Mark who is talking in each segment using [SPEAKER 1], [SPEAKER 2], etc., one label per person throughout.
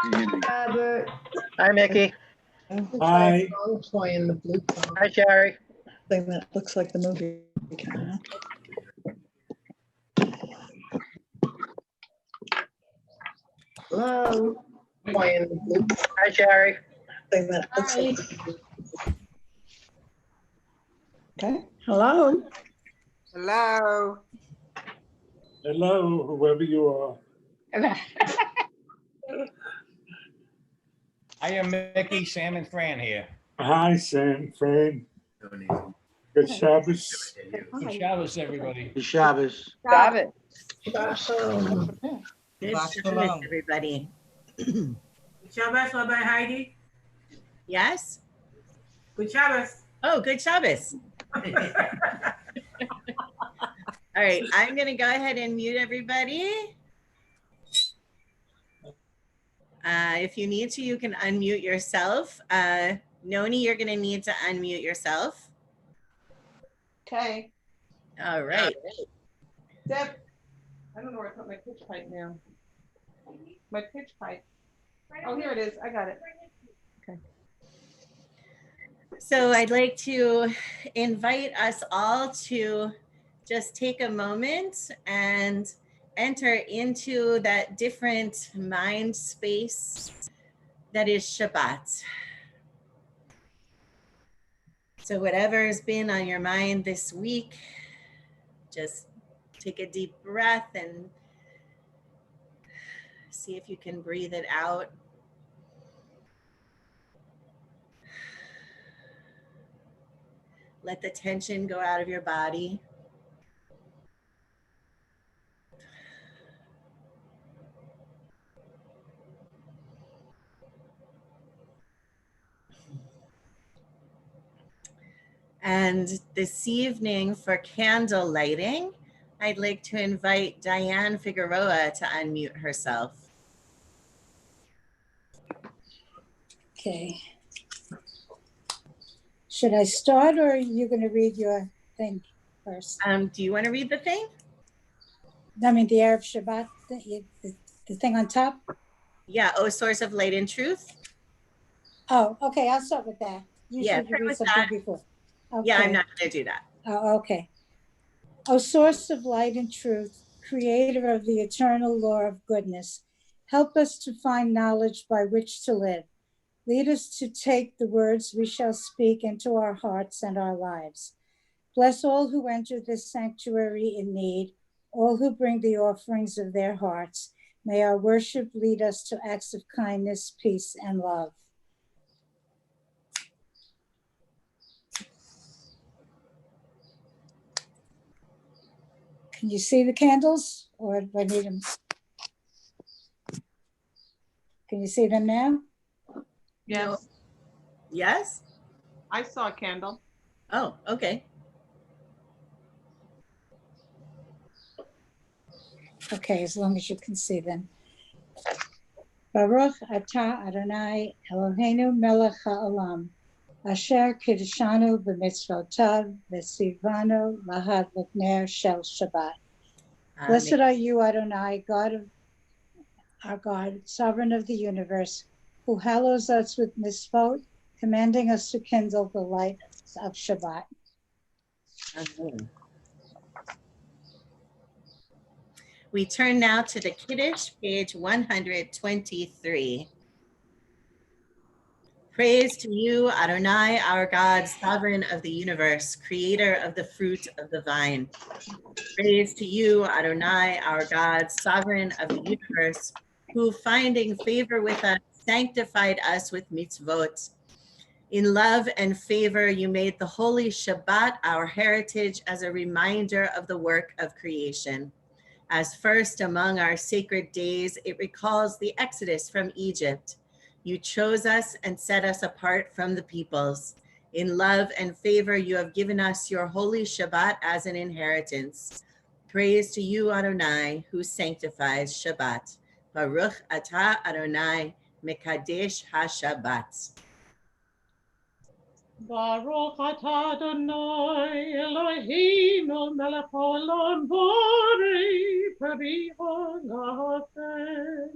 [SPEAKER 1] Robert.
[SPEAKER 2] Hi, Mickey.
[SPEAKER 3] Hi.
[SPEAKER 1] Playing the blue
[SPEAKER 2] Hi, Sherry.
[SPEAKER 1] thing that looks like the movie camera. Hello. Playing the blue
[SPEAKER 2] Hi, Sherry.
[SPEAKER 1] thing that looks like. Okay. Hello.
[SPEAKER 4] Hello.
[SPEAKER 3] Hello, whoever you are.
[SPEAKER 5] I am Mickey, Sam, and Fran here.
[SPEAKER 3] Hi, Sam, Fran. Good Shabbos.
[SPEAKER 5] Good Shabbos, everybody.
[SPEAKER 2] Good Shabbos.
[SPEAKER 6] Shabbat.
[SPEAKER 1] Shabbat Shalom.
[SPEAKER 7] Good
[SPEAKER 4] Shabbat
[SPEAKER 7] Shabbat,
[SPEAKER 4] Shalom.
[SPEAKER 7] everybody.
[SPEAKER 4] Shabbat Shalom, Heidi.
[SPEAKER 7] Yes?
[SPEAKER 4] Good Shabbos.
[SPEAKER 7] Oh, good Shabbos. All right, I'm going to go ahead and mute everybody. If you need to, you can unmute yourself. Noni, you're going to need to unmute yourself.
[SPEAKER 4] Okay.
[SPEAKER 7] All right.
[SPEAKER 4] Deb, I don't know where I put my pitch pipe now. My pitch pipe. Oh, here it is. I got it.
[SPEAKER 7] So I'd like to invite us all to just take a moment and enter into that different mind space that is Shabbat. So whatever's been on your mind this week, just take a deep breath and see if you can breathe it out. Let the tension go out of your body. And this evening for candle lighting, I'd like to invite Diane Figueroa to unmute herself.
[SPEAKER 8] Okay. Should I start or are you going to read your thing first?
[SPEAKER 7] Do you want to read the thing?
[SPEAKER 8] I mean, the Erev Shabbat, the thing on top?
[SPEAKER 7] Yeah, oh, source of light and truth.
[SPEAKER 8] Oh, okay, I'll start with that.
[SPEAKER 7] Yeah,
[SPEAKER 8] Usually
[SPEAKER 7] start
[SPEAKER 8] you read
[SPEAKER 7] with
[SPEAKER 8] something
[SPEAKER 7] that.
[SPEAKER 8] before.
[SPEAKER 7] Yeah,
[SPEAKER 8] Okay.
[SPEAKER 7] I'm not going to do that.
[SPEAKER 8] Oh, okay. O source of light and truth, creator of the eternal law of goodness, help us to find knowledge by which to live. Lead us to take the words we shall speak into our hearts and our lives. Bless all who enter this sanctuary in need, all who bring the offerings of their hearts. May our worship lead us to acts of kindness, peace, and love. Can you see the candles or do I need them? Can you see them now?
[SPEAKER 4] Yes.
[SPEAKER 7] Yes?
[SPEAKER 4] I saw a candle.
[SPEAKER 7] Oh, okay.
[SPEAKER 8] Okay, as long as you can see them. Baruch atah Adonai Eloheinu melech ha'olam, asher kiddushanu b'mitzvotav v'tzivanu lahadlik shel Shabbat. Blessed are you, Adonai, God of our God, sovereign of the universe, who hallows us with mitzvot, commanding us to kindle the light of Shabbat.
[SPEAKER 7] Amen. We turn now to the Kiddush, page 123. Praise to you, Adonai, our God, sovereign of the universe, creator of the fruit of the vine. Praise to you, Adonai, our God, sovereign of the universe, who, finding favor with us, sanctified us with mitzvot. In love and favor, you made the holy Shabbat our heritage as a reminder of the work of creation. As first among our sacred days, it recalls the exodus from Egypt. You chose us and set us apart from the peoples. In love and favor, you have given us your holy Shabbat as an inheritance. Praise to you, Adonai, who sanctifies Shabbat. Baruch atah Adonai, mekadesh ha-Shabbat.
[SPEAKER 9] Baruch atah Adonai Eloheinu melech haolam borei peri hagafen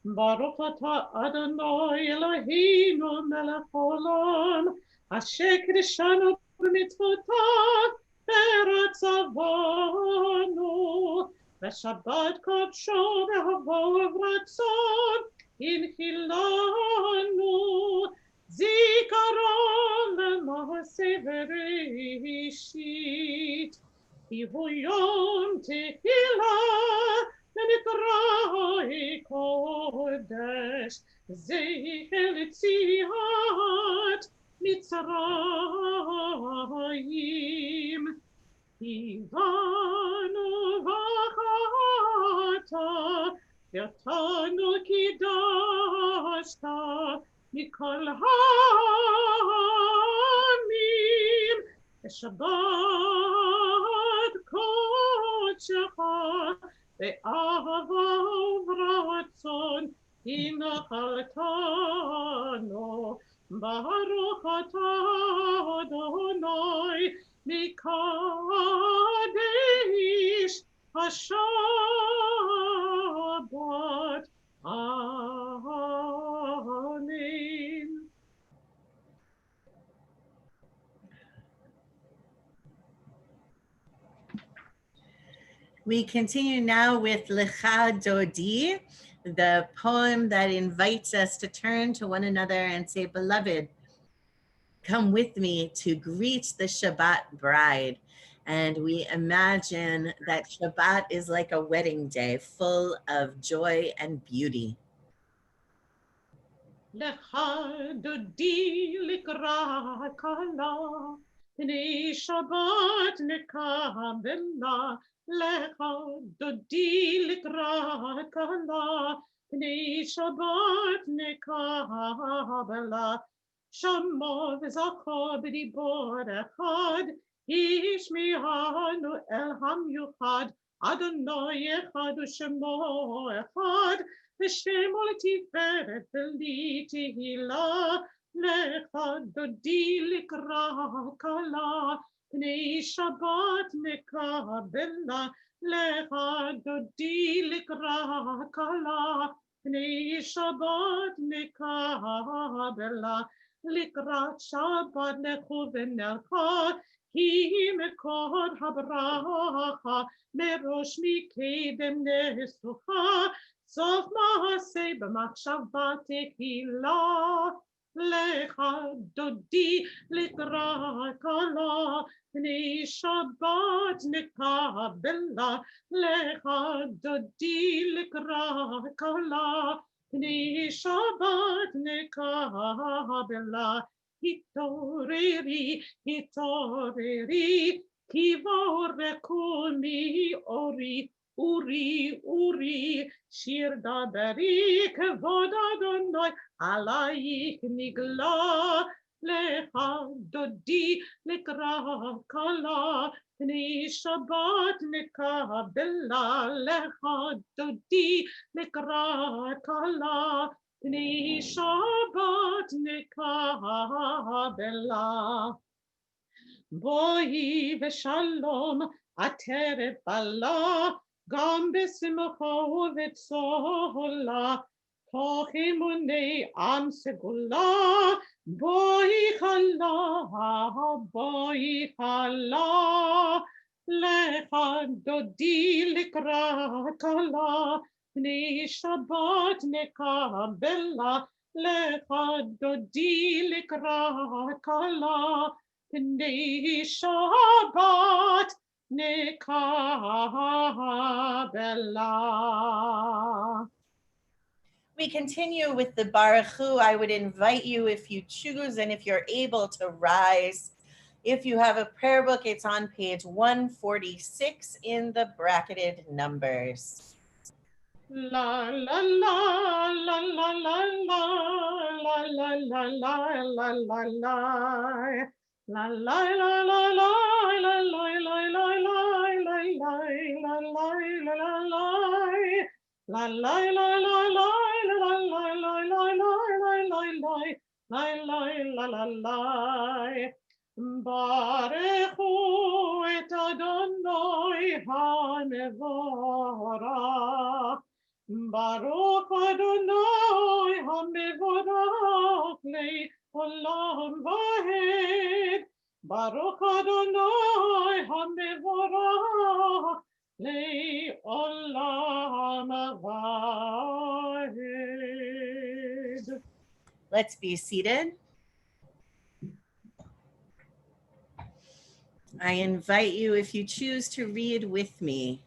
[SPEAKER 9] Baruch atah Adonai Eloheinu melech haolam, asher kiddushanu b'mitzvotav beratzavanu, v'shabbat kodsho v'havo v'ratzon inchilanu, zikaron l'ma'aseh bereshit, kihu yom tehillah Nenitroi kodesh, zecher litziat Mitzrayim, Ivanu v'chata, Yatanu kidashta, Mikol ha'amim, Shabbat kodshecha, Ve'ahava v'ratzon hinachaltano, Baruch atah Adonai mikadesh haShabbat. Amen.
[SPEAKER 7] We continue now with Lecha Dodi, the poem that invites us to turn to one another and say, beloved, come with me to greet the Shabbat bride. And we imagine that Shabbat is like a wedding day full of joy and beauty.
[SPEAKER 9] Lecha dodi likra kala, Pnei Shabbat nekabela. Lecha dodi likra kala, Pnei Shabbat nekabela. Shamo v'zachor b'dibor echad, Yishmi'anu el hamyuchad, Adonai echad u'shemo echad, V'shem u'letiferet v'litihila, Lecha dodi likra kala, Pnei Shabbat nekabela. Lecha dodi likra kala, Pnei Shabbat nekabela. Likrat Shabbat nechuven elcha, Ki mekod habracha, Merosh mikedem nesucha, Sof ma'aseh b'machshava tehila. Lecha dodi likra kala, Pnei Shabbat nekabela. Lecha dodi likra kala, Pnei Shabbat nekabela. Hitoreri, hitoreri, kivorekuni ori, uri, shir daberi, kevod Adonai, alayich nigla. Lecha dodi likra kala, Pnei Shabbat nekabela. Lecha dodi likra kala, Pnei Shabbat nekabela. Boi v'shalom ateret bala, Gam b'simcha u'v'tzola, Toch emunei am segula. Boi chala, Lecha dodi likra kala, Pnei Shabbat nekabela. Lecha dodi likra kala, Pnei Shabbat nekabela.
[SPEAKER 7] We continue with the Baruch Hu. I would invite you, if you choose and if you're able, to rise. If you have a prayer book, it's on page 146 in the bracketed numbers.
[SPEAKER 9] La la la la la la la la la la la la la la. La la la la la la la la la la la la la la la. La la la la la la la la la la la la. Barechu et Adonai hamevorach, Baruch Adonai HaMevorach Le'olam Vahed. Baruch Adonai HaMevorach Le'olam Vahed.
[SPEAKER 7] Let's be seated. I invite you, if you choose, to read with me.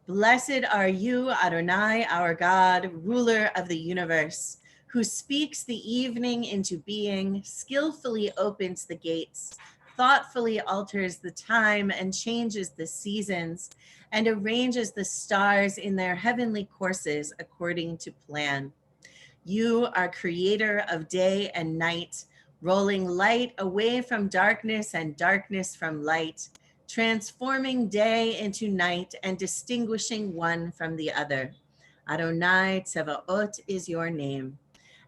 [SPEAKER 7] Blessed are you, Adonai, our God, ruler of the universe, who speaks the evening into being, skillfully opens the gates, thoughtfully alters the time and changes the seasons, and arranges the stars in their heavenly courses according to plan. You are creator of day and night, rolling light away from darkness and darkness from light, transforming day into night and distinguishing one from the other. Adonai Tsevaot is your name.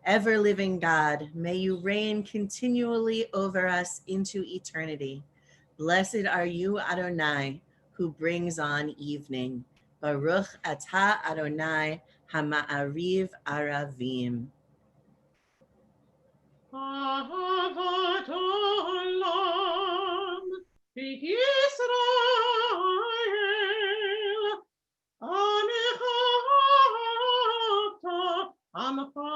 [SPEAKER 7] Ever-living God, may you reign continually over us into eternity. Blessed are you, Adonai, who brings on evening. Baruch atah Adonai Hama'ariv Aravim.
[SPEAKER 9] Ahavat olam b'Yisrael, Amecha Amcha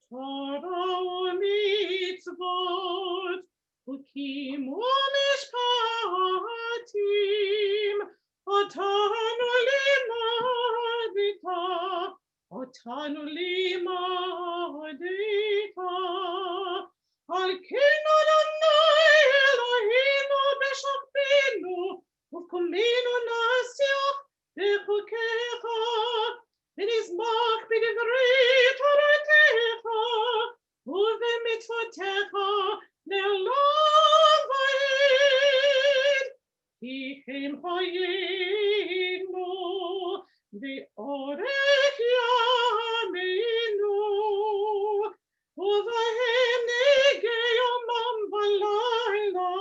[SPEAKER 9] Torah u'mitzvot u'kim u'mishpatim otanu limadita Otanu limadita Al ken Adonai Eloheinu b'shachbenu ufkumenu nasiach b'chukecha v'nizmach b'divrei toratecha u'v'mitzvotecha le'olam va'ed Ki hem hayenu v'orech yameinu uvahem negei yomam v'layla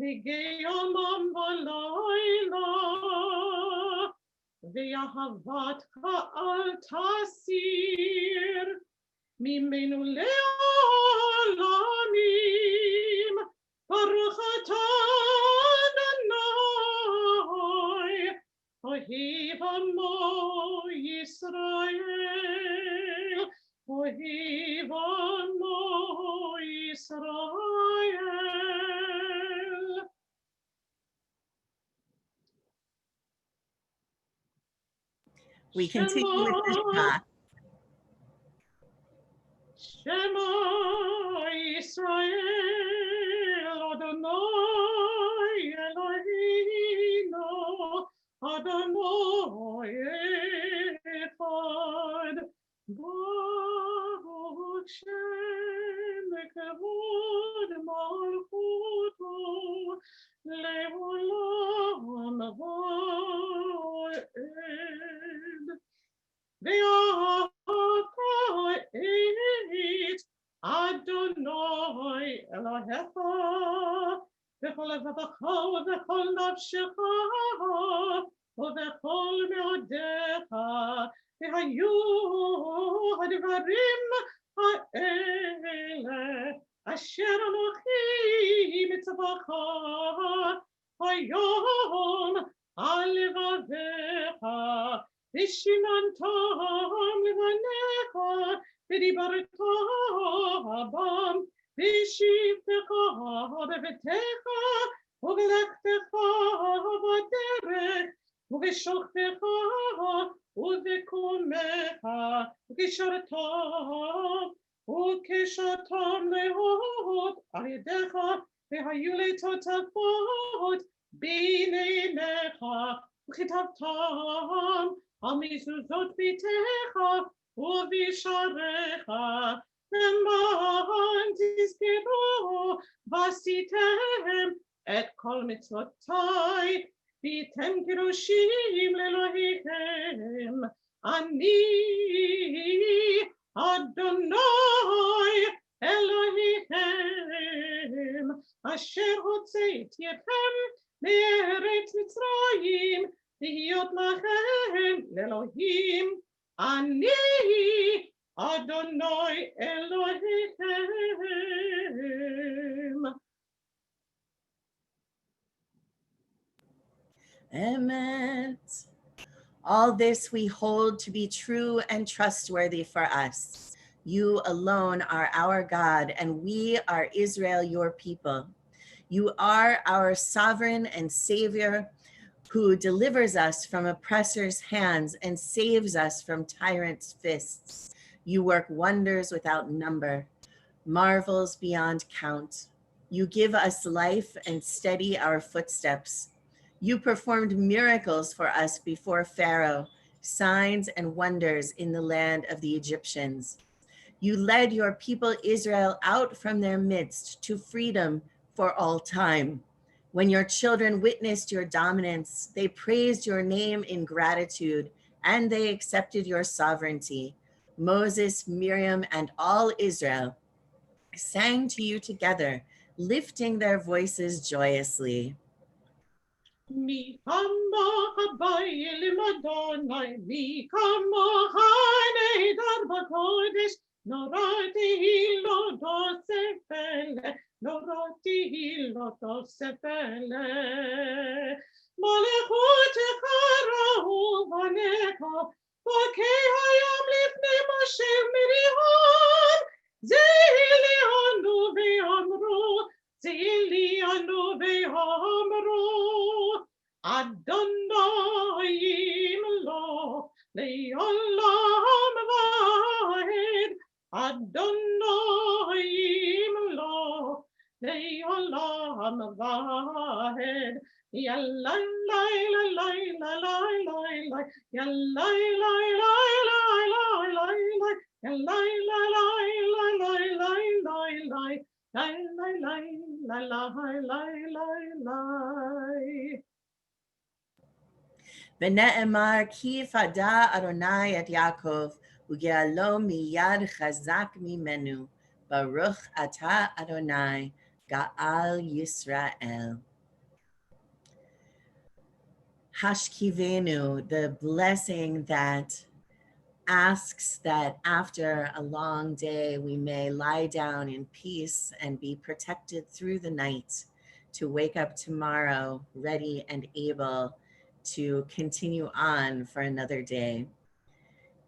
[SPEAKER 9] negei yomam v'layla v'yahavatcha al tasir mimenu le'olamim Baruch atah Adonai Ohiv amo Yisrael, Ohiv amo Yisrael.
[SPEAKER 7] We continue with the Shema.
[SPEAKER 9] Shema Yisrael, Adonai Eloheinu, Adonai Echad, Baruch Shem Kevod Malchuto, Le'olam Va'ed. Ve'achait Adonai Elohecha, V'chol levavecha v'chol nafshecha, V'chol me'odecha, V'hayu hadvarim ha'ele, Asher Anochi mitzvacha, Hayom al levavecha, Vishinantam levanecha, V'dibarta bam, V'shivtecha bevetecha, U'v'lechtecha b'derech, U'v'sholchtecha u'v'komecha, U'kishartam, U'kishartam lehot al-yedecha, V'hayu le'totavot b'neinecha, U'chitavtam המזוזות ביתך ובשעריך, למען תזכרו ועשיתם את כל מצוותיי, והייתם קדושים לאלוהיכם. אני אדוני אלוהיכם, אשר הוצאתי אתכם מארץ מצרים, להיות לכם לאלוהים, אני אדוני אלוהיכם.
[SPEAKER 7] Emet. All this we hold to be true and trustworthy for us. You alone are our God, and we are Israel, your people. You are our sovereign and Savior, who delivers us from oppressors' hands and saves us from tyrants' fists. You work wonders without number, marvels beyond count. You give us life and steady our footsteps. You performed miracles for us before Pharaoh, signs and wonders in the land of the Egyptians. You led your people Israel out from their midst to freedom for all time. When your children witnessed your dominance, they praised your name in gratitude, and they accepted your sovereignty. Moses, Miriam, and all Israel sang to you together, lifting their voices joyously.
[SPEAKER 9] מי כמוך באלים אדוני, מי כמוך נהדר בקודש, נוראתי לא תוסף אלה, נוראתי לא תוסף אלה. מלכותך ראו בניך, בוקי הים לפני משה מריחם, זיליאנו ואמרו, זיליאנו ואמרו, אדוני ימלוך לעולם ועד, אדוני ימלוך לעולם ועד. יאללה לילה לילה לילה יאללה לילה לילה לילה יאללה לילה לילה לילה
[SPEAKER 7] ונאמר כי פדה אדוני את יעקב וגאלו מיד חזק ממנו. ברוך אתה אדוני גאל ישראל. Hashkivenu, the blessing that asks that after a long day we may lie down in peace and be protected through the night to wake up tomorrow ready and able to continue on for another day.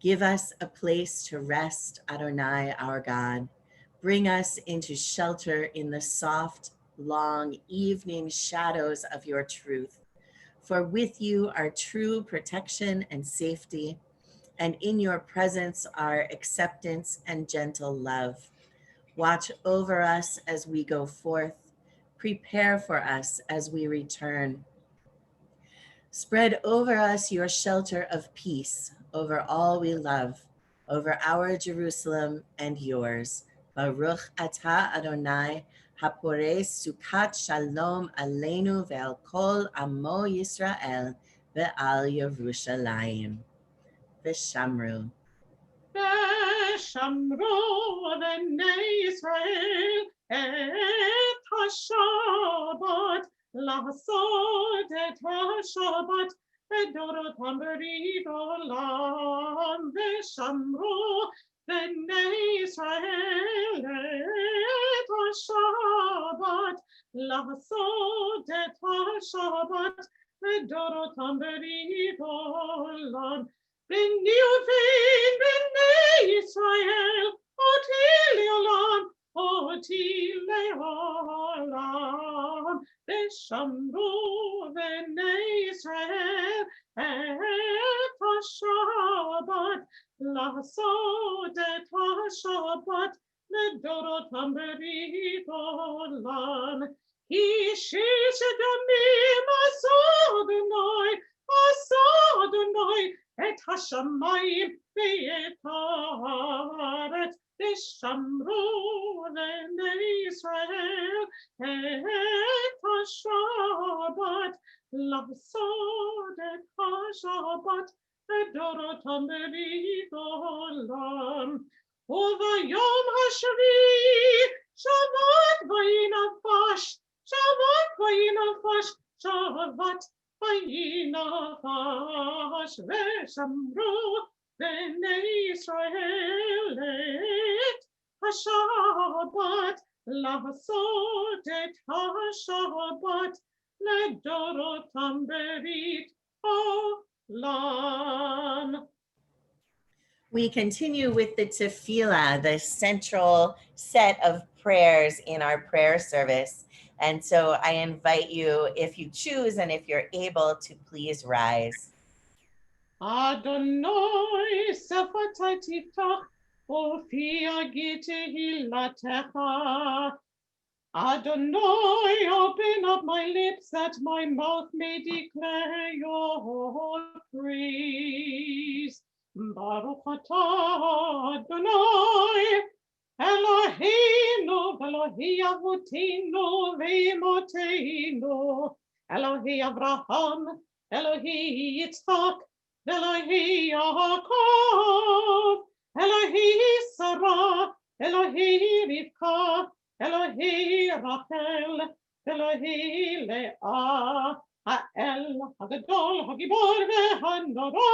[SPEAKER 7] Give us a place to rest, Adonai, our God. Bring us into shelter in the soft, long evening shadows of your truth. For with you are true protection and safety, and in your presence are acceptance and gentle love. Watch over us as we go forth. Prepare for us as we return. Spread over us your shelter of peace, over all we love, over our Jerusalem and yours. Baruch atah Adonai, hapore sukat shalom aleinu ve'al kol amo Yisrael ve'al Yerushalayim. V'shamru.
[SPEAKER 9] ושמרו בני ישראל את השבת, לעשות את השבת בדורותם ברית עולם. ושמרו בני ישראל את השבת, לעשות את השבת בדורותם ברית עולם. בני ובן בני ישראל, אותי לעולם, אותי לעולם. ושמרו בני ישראל את השבת, לעשות את השבת לדורותם ברית עולם. כי ששת ימים עשה אדוני, עשה אדוני את השמיים ואת הארץ. ושמרו בני ישראל את השבת, לעשות את השבת לדורותם ברית עולם. וביום השביעי שבת ויהי נפש, שבת ויהי נפש, שבת וינח ושמרו בני ישראל את השבת, לעשות את השבת לדורותם ברית עולם.
[SPEAKER 7] We continue with the tefillah, the central set of prayers in our prayer service. And so I invite you, if you choose and if you're able, to please rise.
[SPEAKER 9] Adonai sefati tiftach ufi yagi tehilatecha. Adonai, open up my lips that my mouth may declare your praise. Baruch atah Adonai, Eloheinu, Elohi Avotinu, Ve'imoteinu, Elohi Abraham, Elohi Yitzchak, Elohi Yaakov, Elohi Sarah, Elohi Rivka, Elohi Rachel, Elohi Leah, Ha'el, Hagadol, Hagibor, Ve'hanora,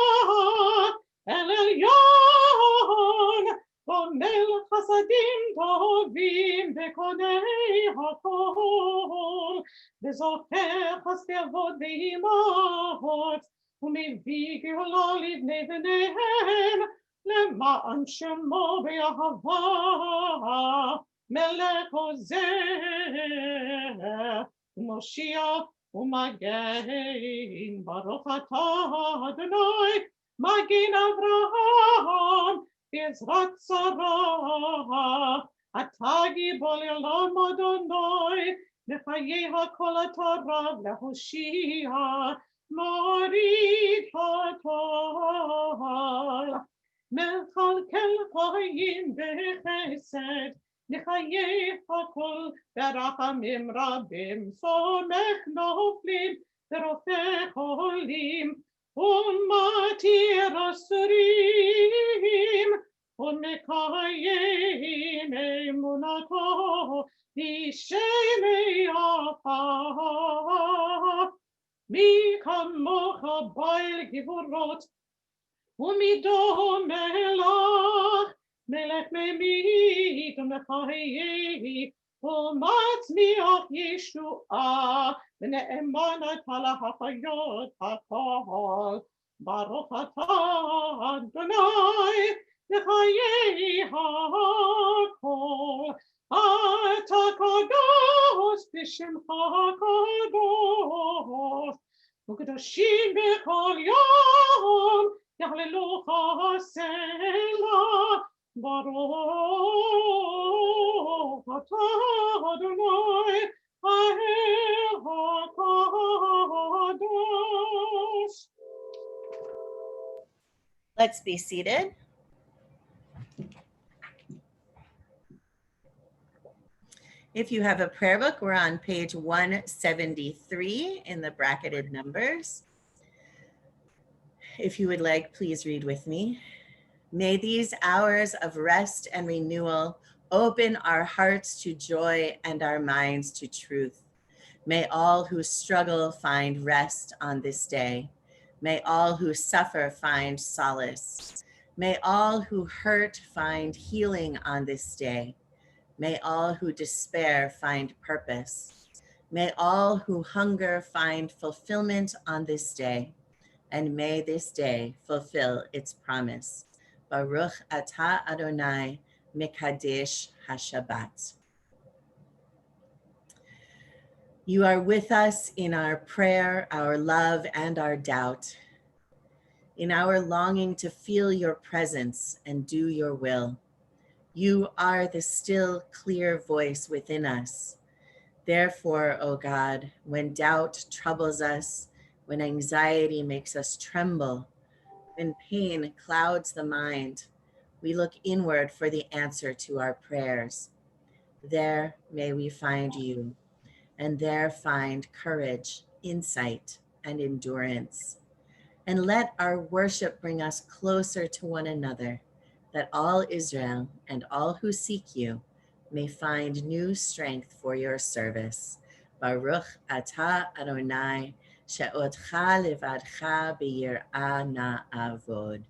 [SPEAKER 9] El Elyon, Gomel Chasadim Tovim, Bekonei HaKol, Bezocher Chaskevod Ve'imahot, U'mivig Yola Livnei V'nehem, Lema'an Shemo Be'ahava, Melech Hozeh, Moshiach, U'magen, Baruch atah Adonai, Magen Avraham, Bezrat Sarah, Atagi Bol Olam Adonai, Nechayei HaKol Atarav Lehoshia, Morid HaTol, Mechalkel Chayim Bechesed, Nechayei HaKol Berachamim Rabim, Somech Noflim, Berofech Olim, Umatir Asurim, Umekayim Emunato, Vishemei Afa, Mi Kamocha Baal Givurot, Umido Melach, Melech Memid, Umechayei, Umatzmiach Yeshua, Ne'emanat halachayot hakol, Baruch atah Adonai, Nechayei hakol, Ata kadosh b'shemcha kadosh, U'kadoshim b'kol yom, Yahlelucha Selah, Baruch atah Adonai,
[SPEAKER 7] Let's be seated. If you have a prayer book, we're on page 173 in the bracketed numbers. If you would like, please read with me. May these hours of rest and renewal open our hearts to joy and our minds to truth. May all who struggle find rest on this day. May all who suffer find solace. May all who hurt find healing on this day. May all who despair find purpose. May all who hunger find fulfillment on this day. And may this day fulfill its promise. Baruch atah Adonai, Mekadesh HaShabbat. You are with us in our prayer, our love, and our doubt, in our longing to feel your presence and do your will. You are the still, clear voice within us. Therefore, O God, when doubt troubles us, when anxiety makes us tremble, when pain clouds the mind, we look inward for the answer to our prayers. There may we find you, and there find courage, insight, and endurance. And let our worship bring us closer to one another, that all Israel and all who seek you may find new strength for your service. Baruch atah Adonai, she'otcha levadcha b'yir'a na'avod.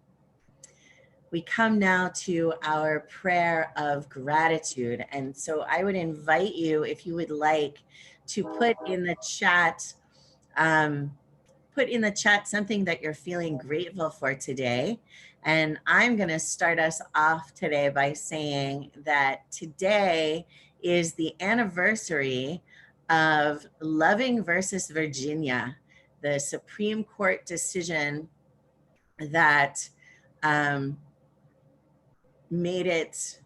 [SPEAKER 7] We come now to our prayer of gratitude. And so I would invite you, if you would like, to put in the chat something that you're feeling grateful for today. And I'm going to start us off today by saying that today is the anniversary of Loving versus Virginia, the Supreme Court decision that made it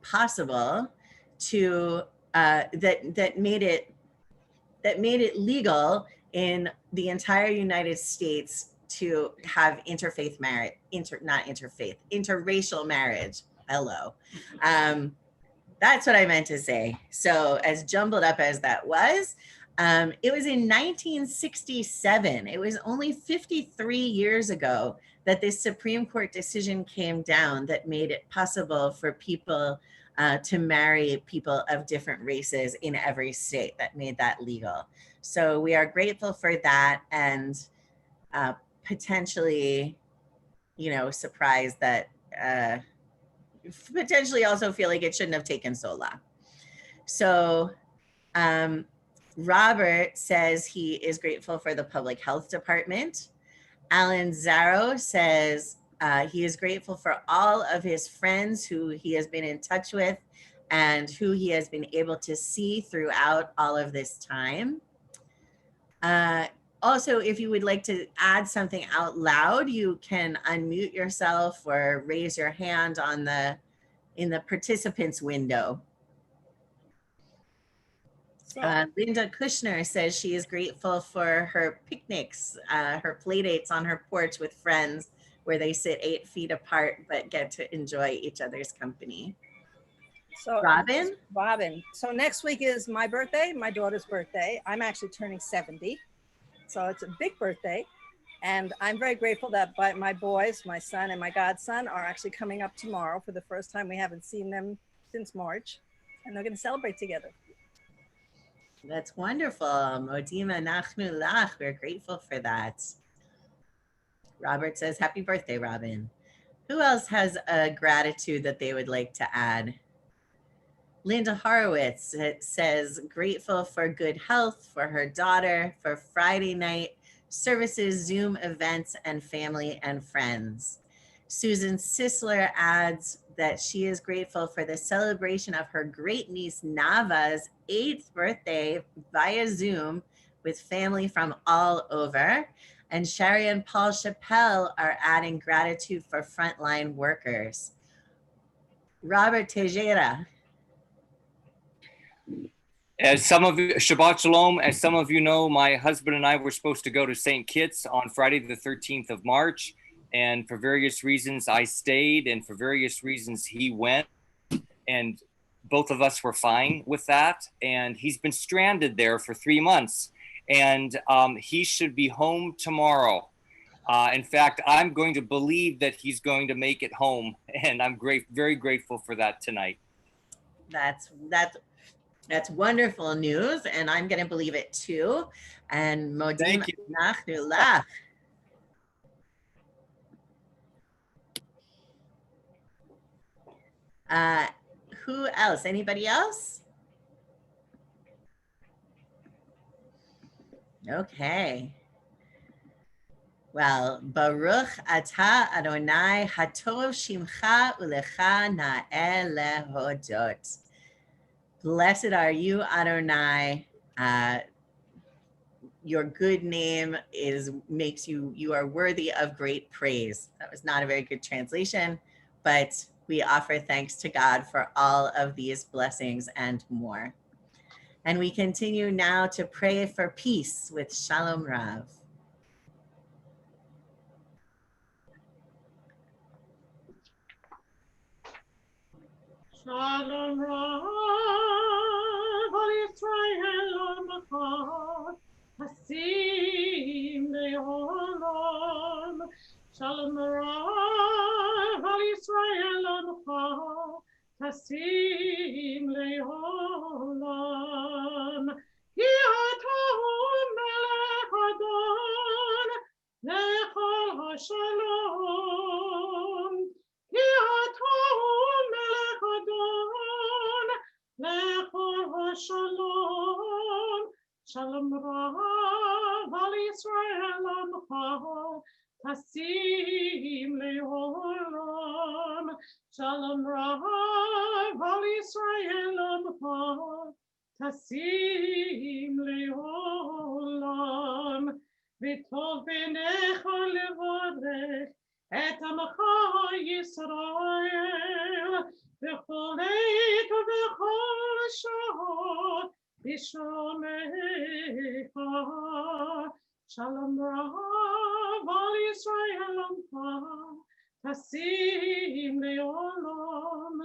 [SPEAKER 7] possible to that made it legal in the entire United States to have interracial marriage. Hello. That's what I meant to say. So as jumbled up as that was, it was in 1967. It was only 53 years ago that this Supreme Court decision came down that made it possible for people to marry people of different races in every state, that made that legal. So we are grateful for that, and potentially, surprised that, potentially also feel like it shouldn't have taken so long. So Robert says he is grateful for the public health department. Alan Zarro says he is grateful for all of his friends who he has been in touch with and who he has been able to see throughout all of this time. Also, if you would like to add something out loud, you can unmute yourself or raise your hand in the participants window. Linda Kushner says she is grateful for her picnics, her play dates on her porch with friends where they sit 8 feet apart but get to enjoy each other's company.
[SPEAKER 6] So
[SPEAKER 7] Robin?
[SPEAKER 6] So next week is my birthday, my daughter's birthday. I'm actually turning 70. So it's a big birthday. And I'm very grateful that my boys, my son and my godson, are actually coming up tomorrow for the first time. We haven't seen them since March, and they're going to celebrate together.
[SPEAKER 7] That's wonderful. Modima nachnu lach. We're grateful for that. Robert says, happy birthday, Robin. Who else has a gratitude that they would like to add? Linda Horowitz says, grateful for good health, for her daughter, for Friday night services, Zoom events, and family and friends. Susan Sisler adds that she is grateful for the celebration of her great niece Nava's 8th birthday via Zoom with family from all over. And Sherry and Paul Chappelle are adding gratitude for frontline workers. Robert Tejera.
[SPEAKER 10] Shabbat Shalom, as some of you know, my husband and I were supposed to go to St. Kitts on Friday the 13th of March. And for various reasons, I stayed, and for various reasons, he went. And both of us were fine with that. And he's been stranded there for 3 months. And he should be home tomorrow. In fact, I'm going to believe that he's going to make it home. And I'm very grateful for that tonight.
[SPEAKER 7] That's wonderful news, and I'm going to believe it too. And Modim Nachnullah. Who else? Anybody else? Okay. Well, Baruch Atah Adonai Hatov Shimcha Ulecha Na'el Lehodot. Blessed are you, Adonai. Your good name makes you are worthy of great praise. That was not a very good translation, but we offer thanks to God for all of these blessings and more. And we continue now to pray for peace with Shalom Rav.
[SPEAKER 9] Shalom Rav, Al Yisrael Amachar, Hasim Le'olam. Shalom Rav, Al Yisrael Amachar, Hasim Le'olam. Ki Ata Melech Adon Shalom Rav al Yisrael Amcha, Tasim Leolam. Shalom Rav al Yisrael Amcha, Tasim Leolam. V'tov b'necha levorech et Amcha Yisrael, v'chol עת v'chol shot b'shomecha. Shalom Rav al Yisrael Amcha, Tasim leolam.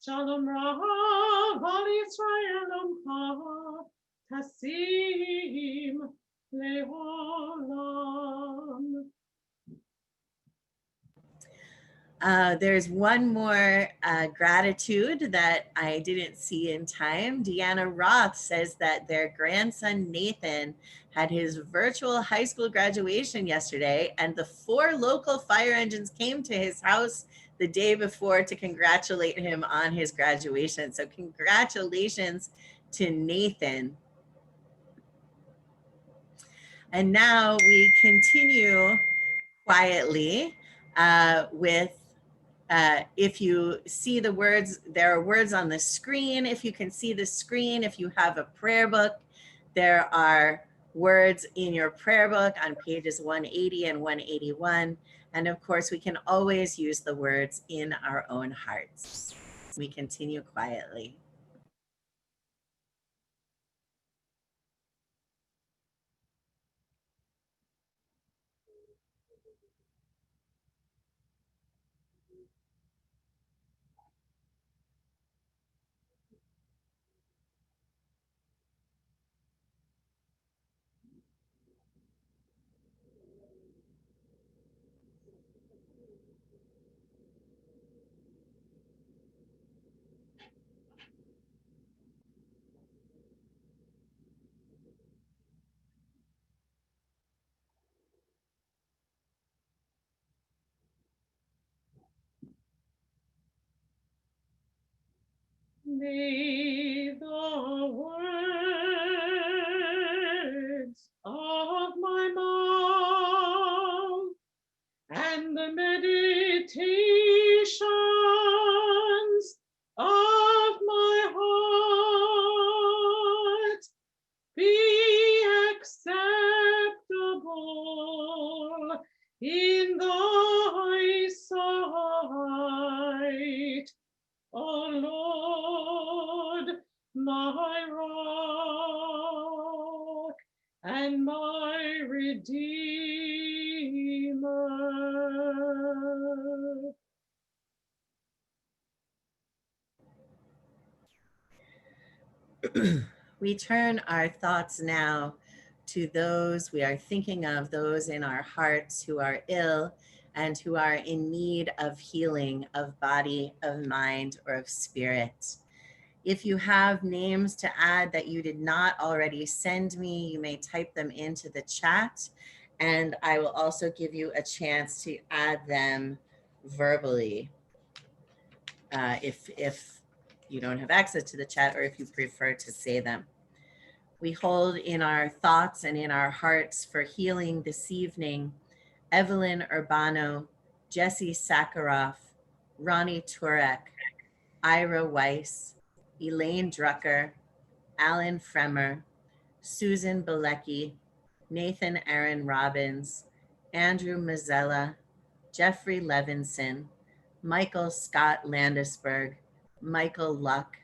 [SPEAKER 9] Shalom Rav al Yisrael Amcha, Tasim leolam.
[SPEAKER 7] There's one more gratitude that I didn't see in time. Deanna Roth says that their grandson Nathan had his virtual high school graduation yesterday, and the 4 local fire engines came to his house the day before to congratulate him on his graduation. So congratulations to Nathan. And now we continue quietly with if you see the words, there are words on the screen. If you can see the screen, if you have a prayer book, there are words in your prayer book on pages 180 and 181. And of course, we can always use the words in our own hearts. We continue quietly.
[SPEAKER 9] May the words of my mouth and the meditations of my heart be acceptable in thy sight, O Lord, my rock and my redeemer.
[SPEAKER 7] We turn our thoughts now to those we are thinking of, those in our hearts who are ill and who are in need of healing of body, of mind, or of spirit. If you have names to add that you did not already send me, you may type them into the chat, and I will also give you a chance to add them verbally if you don't have access to the chat or if you prefer to say them. We hold in our thoughts and in our hearts for healing this evening Evelyn Urbano, Jesse Sakharoff, Ronnie Turek, Ira Weiss, Elaine Drucker, Alan Fremer, Susan Bilecki, Nathan Aaron Robbins, Andrew Mazzella, Jeffrey Levinson, Michael Scott Landisberg, Michael Luck,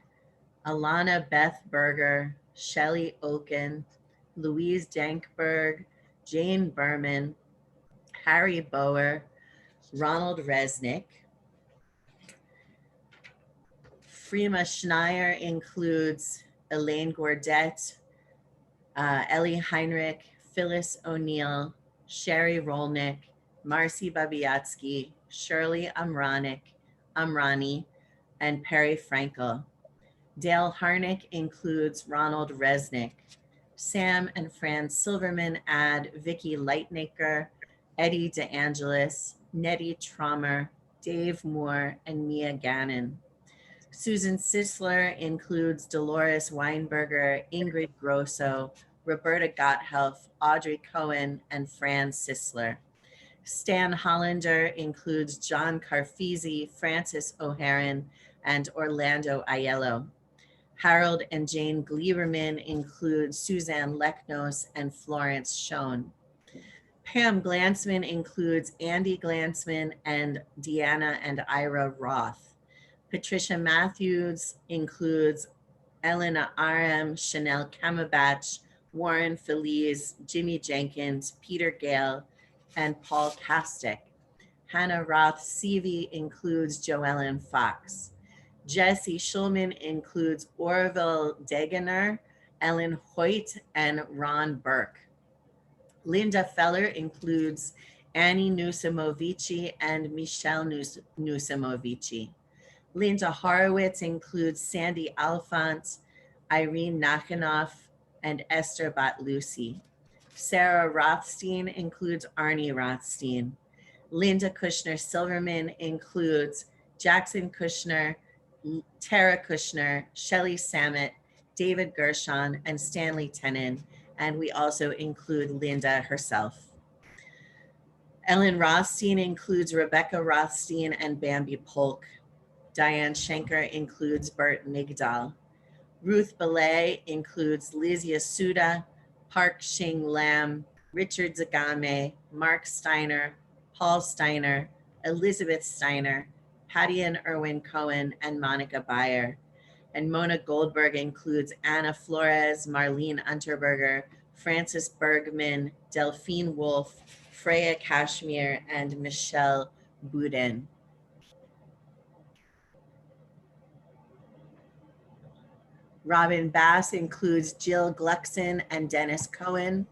[SPEAKER 7] Alana Beth Berger, Shelley Oken, Louise Dankberg, Jane Berman, Harry Bower, Ronald Resnick. Freema Schneier includes Elaine Gordet, Ellie Heinrich, Phyllis O'Neill, Sherry Rolnick, Marcy Babiatsky, Shirley Amrani, and Perry Frankel. Dale Harnick includes Ronald Resnick. Sam and Fran Silverman add Vicky Lightnaker, Eddie DeAngelis, Nettie Trommer, Dave Moore, and Mia Gannon. Susan Sisler includes Dolores Weinberger, Ingrid Grosso, Roberta Gotthelf, Audrey Cohen, and Fran Sisler. Stan Hollander includes John Carfisi, Francis O'Haron, and Orlando Aiello. Harold and Jane Gleiberman include Suzanne Leknos and Florence Schoen. Pam Glansman includes Andy Glansman and Deanna and Ira Roth. Patricia Matthews includes Elena Aram, Chanel Kamabach, Warren Feliz, Jimmy Jenkins, Peter Gale, and Paul Kastick. Hannah Roth Seavey includes Joellen Fox. Jesse Schulman includes Orville Degener, Ellen Hoyt, and Ron Burke. Linda Feller includes Annie Nusimovici and Michelle Nusimovici. Linda Horowitz includes Sandy Alphonse, Irene Nakhanoff, and Esther Batlusi. Sarah Rothstein includes Arnie Rothstein. Linda Kushner Silverman includes Jackson Kushner, Tara Kushner, Shelley Samet, David Gershon, and Stanley Tenen. And we also include Linda herself. Ellen Rothstein includes Rebecca Rothstein and Bambi Polk. Diane Schenker includes Bert Migdal. Ruth Belay includes Liz Yasuda, Park Shing Lam, Richard Zagame, Mark Steiner, Paul Steiner, Elizabeth Steiner, Patty and Erwin Cohen, and Monica Bayer. And Mona Goldberg includes Anna Flores, Marlene Unterberger, Frances Bergman, Delphine Wolf, Freya Kashmir, and Michelle Boudin. Robin Bass includes Jill Gluckson and Dennis Cohen.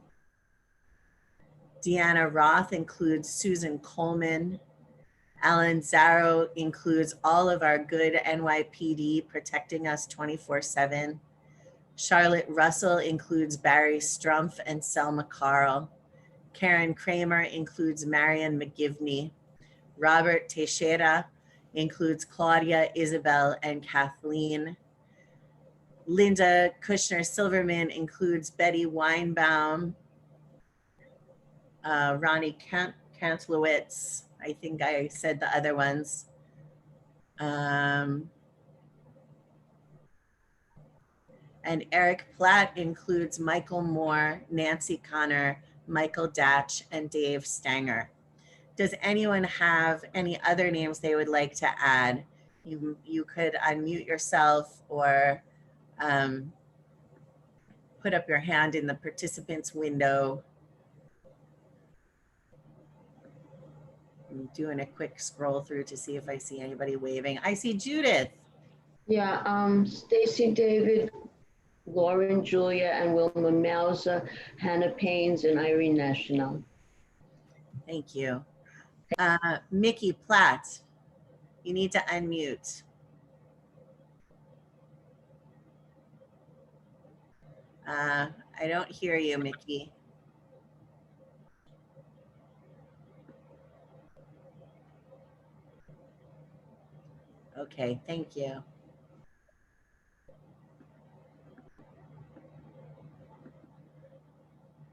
[SPEAKER 7] Deanna Roth includes Susan Coleman. Alan Zarrow includes all of our good NYPD protecting us 24/7. Charlotte Russell includes Barry Strumpf and Selma Carl. Karen Kramer includes Marion McGivney. Robert Teixeira includes Claudia, Isabel, and Kathleen. Linda Kushner Silverman includes Betty Weinbaum, Ronnie Kantlowitz. I think I said the other ones. And Eric Platt includes Michael Moore, Nancy Connor, Michael Datch, and Dave Stanger. Does anyone have any other names they would like to add? You could unmute yourself or put up your hand in the participants window. I'm doing a quick scroll through to see if I see anybody waving. I see Judith.
[SPEAKER 11] Yeah, Stacy David, Lauren Julia, and Wilma Mauser, Hannah Paines, and Irene National.
[SPEAKER 7] Thank you. Mickey Platt, you need to unmute. I don't hear you, Mickey. Okay, thank you.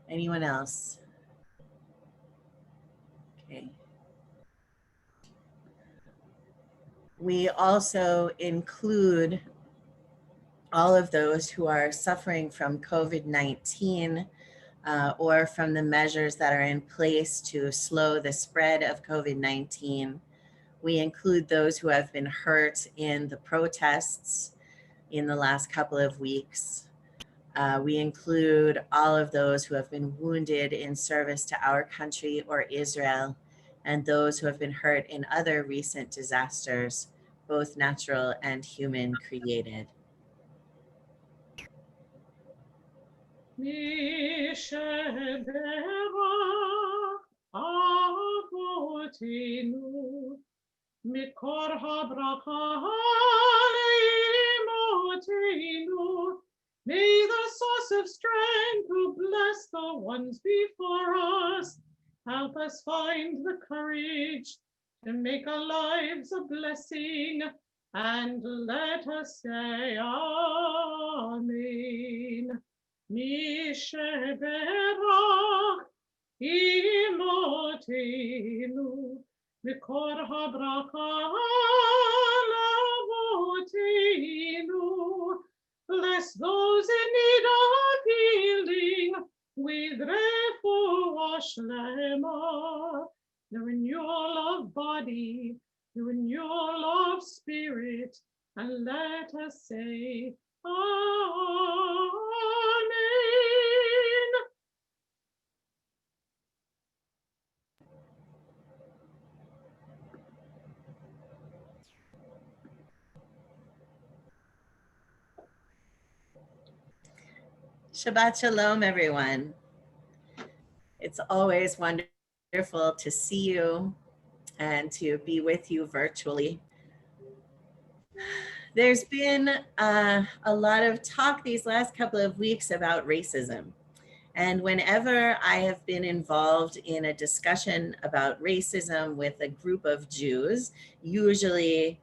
[SPEAKER 7] Anyone else? Okay. We also include all of those who are suffering from COVID-19 or from the measures that are in place to slow the spread of COVID-19. We include those who have been hurt in the protests in the last couple of weeks. We include all of those who have been wounded in service to our country or Israel, and those who have been hurt in other recent disasters, both natural and human created.
[SPEAKER 9] מקור הברכה לאמותינו. May the source of strength who bless the ones before us help us find the courage to make our lives a blessing, and let us say Amen. מי שברך אמותינו, מקור הברכה לאבותינו. Bless those in need of healing with refuah shlema. The renewal of body, the renewal of spirit, and let us say, Amen.
[SPEAKER 7] Shabbat Shalom, everyone. It's always wonderful to see you and to be with you virtually. There's been a lot of talk these last couple of weeks about racism. And whenever I have been involved in a discussion about racism with a group of Jews, usually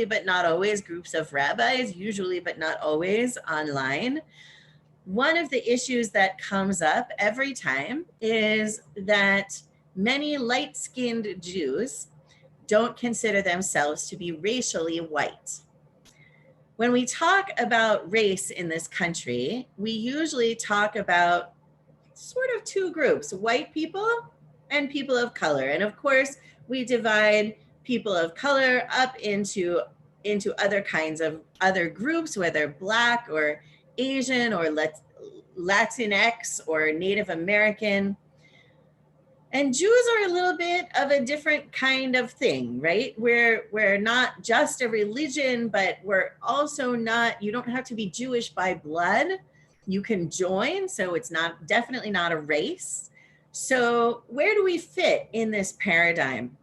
[SPEAKER 7] but not always, groups of rabbis, usually but not always online, one of the issues that comes up every time is that many light-skinned Jews don't consider themselves to be racially white. When we talk about race in this country, we usually talk about sort of two groups, white people and people of color. And of course, we divide people of color up into other kinds of other groups, whether Black or Asian or Latinx or Native American. And Jews are a little bit of a different kind of thing, right? We're not just a religion, but we're also not, you don't have to be Jewish by blood. You can join, so it's definitely not a race. So where do we fit in this paradigm?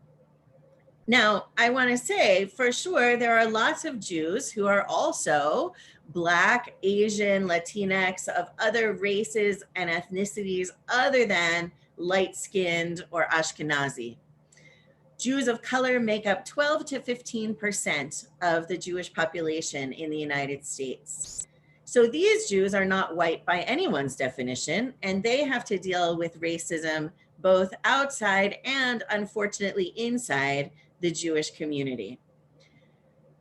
[SPEAKER 7] Now, I want to say for sure, there are lots of Jews who are also Black, Asian, Latinx, of other races and ethnicities other than light-skinned or Ashkenazi. Jews of color make up 12 to 15% of the Jewish population in the United States. So these Jews are not white by anyone's definition, and they have to deal with racism both outside and, unfortunately, inside the Jewish community.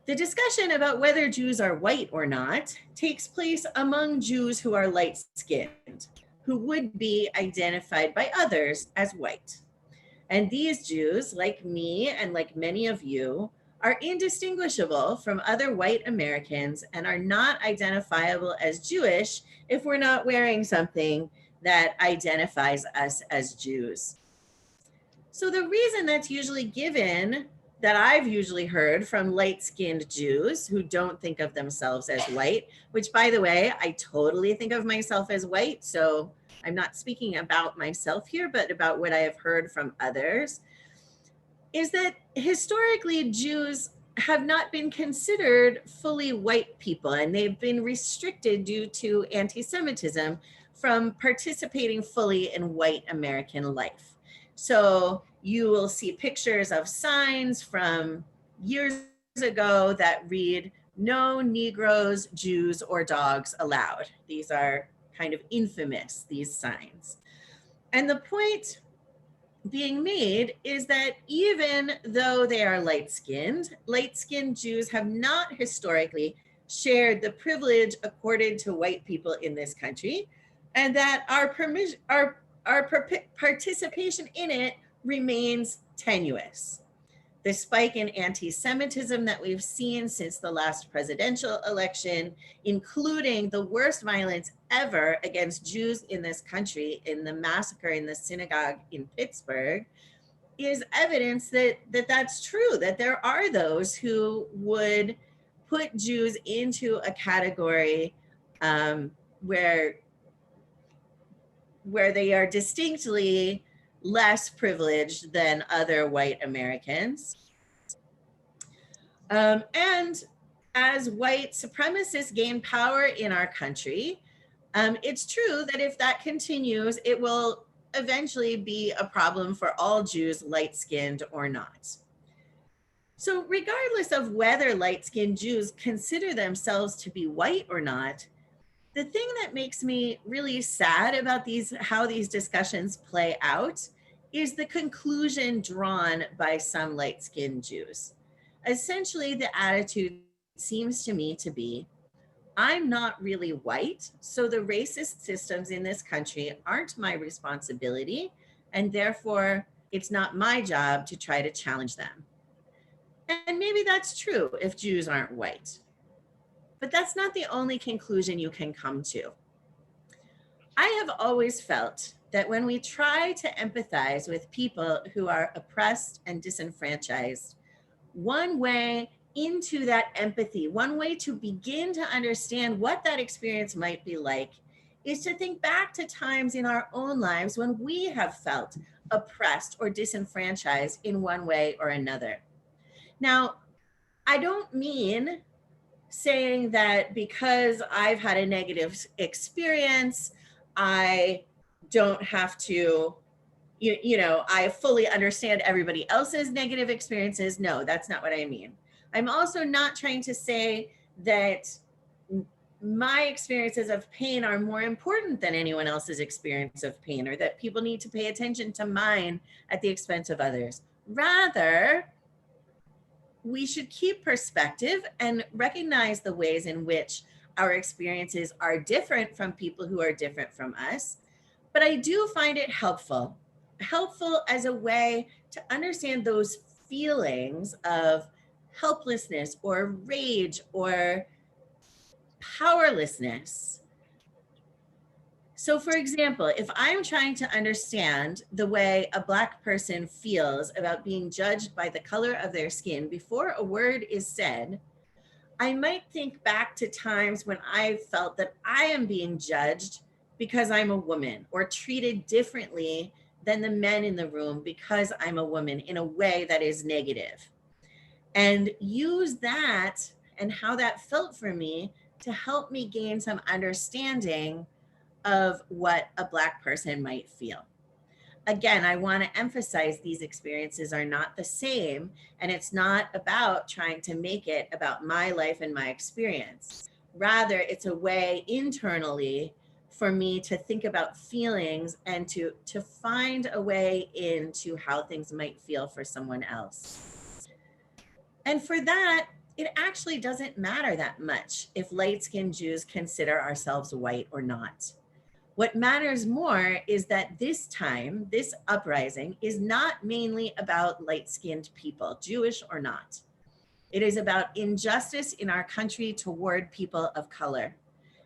[SPEAKER 7] The discussion about whether Jews are white or not takes place among Jews who are light-skinned, who would be identified by others as white. And these Jews, like me and like many of you, are indistinguishable from other white Americans and are not identifiable as Jewish if we're not wearing something that identifies us as Jews. So the reason that's usually given, that I've usually heard from light-skinned Jews who don't think of themselves as white, which, by the way, I totally think of myself as white, so I'm not speaking about myself here, but about what I have heard from others, is that historically Jews have not been considered fully white people, and they've been restricted due to anti-Semitism from participating fully in white American life. So you will see pictures of signs from years ago that read, "No Negroes, Jews, or dogs allowed." These are kind of infamous, these signs. And the point being made is that even though they are light-skinned Jews have not historically shared the privilege accorded to white people in this country, and that our participation in it remains tenuous. The spike in anti-Semitism that we've seen since the last presidential election, including the worst violence ever against Jews in this country in the massacre in the synagogue in Pittsburgh, is evidence that that's true, that there are those who would put Jews into a category where they are distinctly less privileged than other white Americans. And as white supremacists gain power in our country, it's true that if that continues, it will eventually be a problem for all Jews, light-skinned or not. So regardless of whether light-skinned Jews consider themselves to be white or not, The thing that makes me really sad about how these discussions play out is the conclusion drawn by some light-skinned Jews. Essentially, the attitude seems to me to be, I'm not really white, so the racist systems in this country aren't my responsibility, and therefore it's not my job to try to challenge them. And maybe that's true if Jews aren't white. But that's not the only conclusion you can come to. I have always felt that when we try to empathize with people who are oppressed and disenfranchised, one way into that empathy, one way to begin to understand what that experience might be like, is to think back to times in our own lives when we have felt oppressed or disenfranchised in one way or another. Now, I don't mean saying that because I've had a negative experience, I don't have to, I fully understand everybody else's negative experiences. No, that's not what I mean. I'm also not trying to say that my experiences of pain are more important than anyone else's experience of pain, or that people need to pay attention to mine at the expense of others. Rather, we should keep perspective and recognize the ways in which our experiences are different from people who are different from us. But I do find it helpful as a way to understand those feelings of helplessness or rage or powerlessness. So for example, if I'm trying to understand the way a Black person feels about being judged by the color of their skin before a word is said, I might think back to times when I felt that I am being judged because I'm a woman, or treated differently than the men in the room because I'm a woman, in a way that is negative. And use that and how that felt for me to help me gain some understanding of what a Black person might feel. Again, I want to emphasize these experiences are not the same, and it's not about trying to make it about my life and my experience. Rather, it's a way internally for me to think about feelings and to find a way into how things might feel for someone else. And for that, it actually doesn't matter that much if light-skinned Jews consider ourselves white or not. What matters more is that this time, this uprising, is not mainly about light-skinned people, Jewish or not. It is about injustice in our country toward people of color.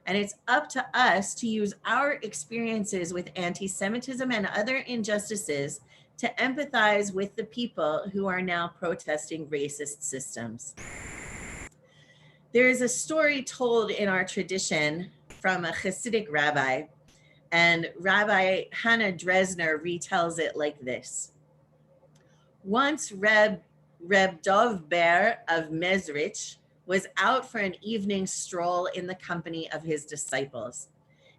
[SPEAKER 7] And it's up to us to use our experiences with anti-Semitism and other injustices to empathize with the people who are now protesting racist systems. There is a story told in our tradition from a Hasidic rabbi, and Rabbi Hannah Dresner retells it like this. Once Reb Dov Ber of Mezrich was out for an evening stroll in the company of his disciples.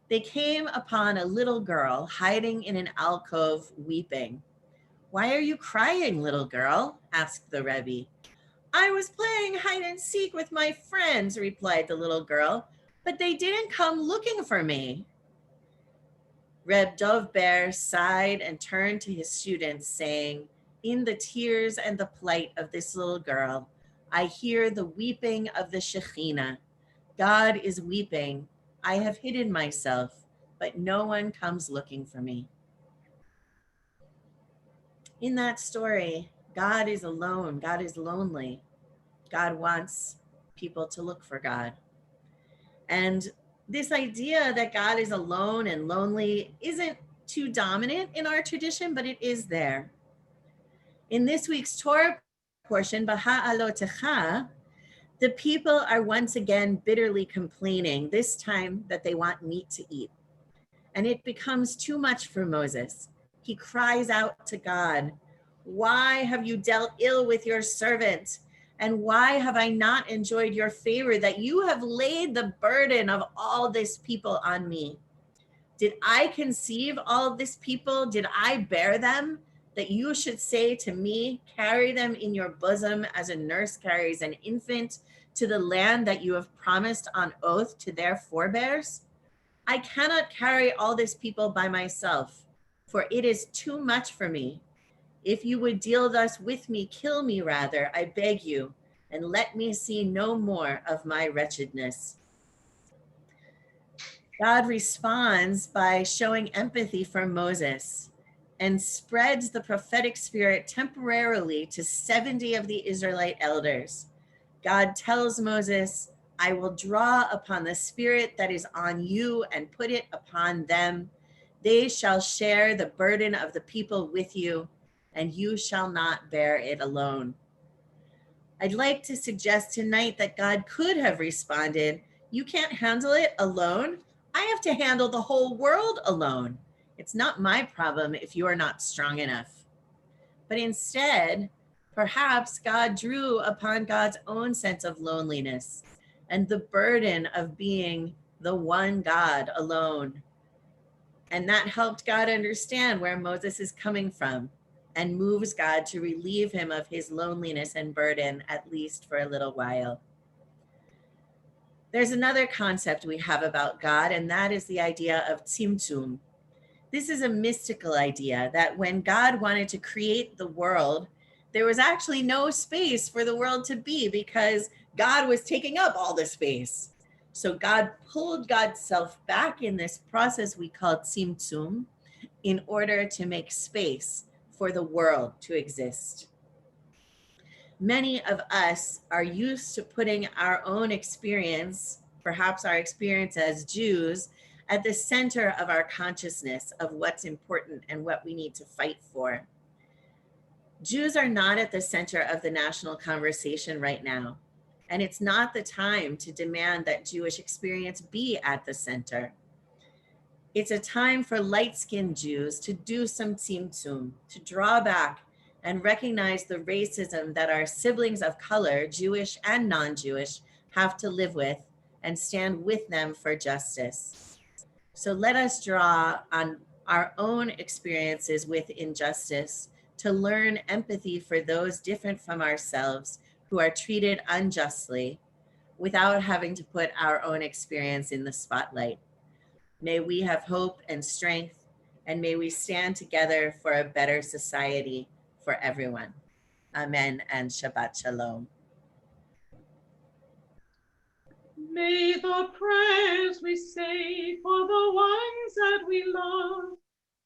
[SPEAKER 7] They came upon a little girl hiding in an alcove weeping. "Why are you crying, little girl?" asked the Rebbe. "I was playing hide and seek with my friends," replied the little girl, "but they didn't come looking for me." Reb Dov Ber sighed and turned to his students, saying, "In the tears and the plight of this little girl, I hear the weeping of the Shekhinah. God is weeping. I have hidden myself, but no one comes looking for me." In that story, God is alone. God is lonely. God wants people to look for God. And this idea that God is alone and lonely isn't too dominant in our tradition, but it is there. In this week's Torah portion, Baha'alotecha, the people are once again bitterly complaining, this time that they want meat to eat. And it becomes too much for Moses. He cries out to God, "Why have you dealt ill with your servant? And why have I not enjoyed your favor that you have laid the burden of all this people on me? Did I conceive all of this people? Did I bear them? That you should say to me, carry them in your bosom as a nurse carries an infant to the land that you have promised on oath to their forebears? I cannot carry all this people by myself, for it is too much for me. If you would deal thus with me, kill me rather, I beg you, and let me see no more of my wretchedness. God responds by showing empathy for Moses and spreads the prophetic spirit temporarily to 70 of the Israelite elders. God tells Moses, I will draw upon the spirit that is on you and put it upon them. They shall share the burden of the people with you, and you shall not bear it alone. I'd like to suggest tonight that God could have responded, you can't handle it alone. I have to handle the whole world alone. It's not my problem if you are not strong enough. But instead, perhaps God drew upon God's own sense of loneliness and the burden of being the one God alone. And that helped God understand where Moses is coming from and moves God to relieve him of his loneliness and burden, at least for a little while. There's another concept we have about God, and that is the idea of tzimtzum. This is a mystical idea that when God wanted to create the world, there was actually no space for the world to be because God was taking up all the space. So God pulled God's self back in this process we call tzimtzum in order to make space for the world to exist. Many of us are used to putting our own experience, perhaps our experience as Jews, at the center of our consciousness of what's important and what we need to fight for. Jews are not at the center of the national conversation right now, and it's not the time to demand that Jewish experience be at the center. It's a time for light-skinned Jews to do some tzimtzum, to draw back and recognize the racism that our siblings of color, Jewish and non-Jewish, have to live with and stand with them for justice. So let us draw on our own experiences with injustice to learn empathy for those different from ourselves who are treated unjustly without having to put our own experience in the spotlight. May we have hope and strength, and may we stand together for a better society for everyone. Amen and Shabbat Shalom.
[SPEAKER 9] May the prayers we say for the ones that we love